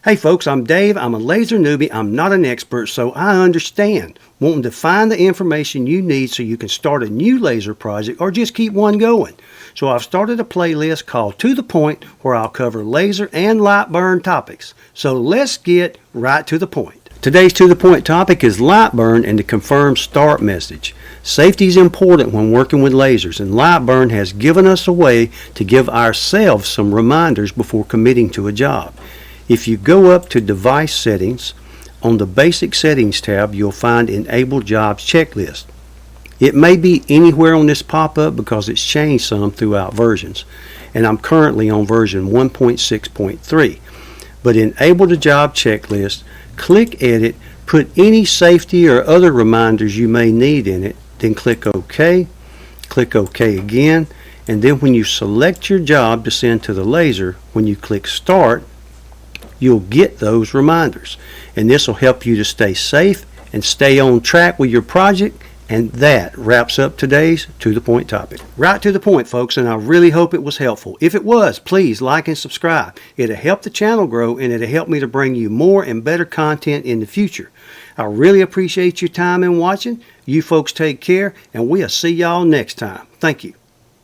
Hey folks, I'm Dave. I'm a laser newbie. I'm not an expert, so I understand wanting to find the information you need so you can start a new laser project or just keep one going. So I've started a playlist called To The Point where I'll cover laser and Lightburn topics. So let's get right to the point. Today's To The Point topic is Lightburn and the confirmed start message. Safety is important when working with lasers, and Lightburn has given us a way to give ourselves some reminders before committing to a job. If you go up to Device Settings, on the Basic Settings tab, you'll find Enable Jobs Checklist. It may be anywhere on this pop-up because it's changed some throughout versions, and I'm currently on version 1.6.3. But enable the job checklist, click Edit, put any safety or other reminders you may need in it, then click OK again, and then when you select your job to send to the laser, when you click Start, you'll get those reminders, and this will help you to stay safe and stay on track with your project. And that wraps up today's To The Point topic. Right to the point, folks, and I really hope it was helpful. If it was, please like and subscribe. It'll help the channel grow, and it'll help me to bring you more and better content in the future. I really appreciate your time and watching. You folks take care, and we'll see y'all next time. Thank you.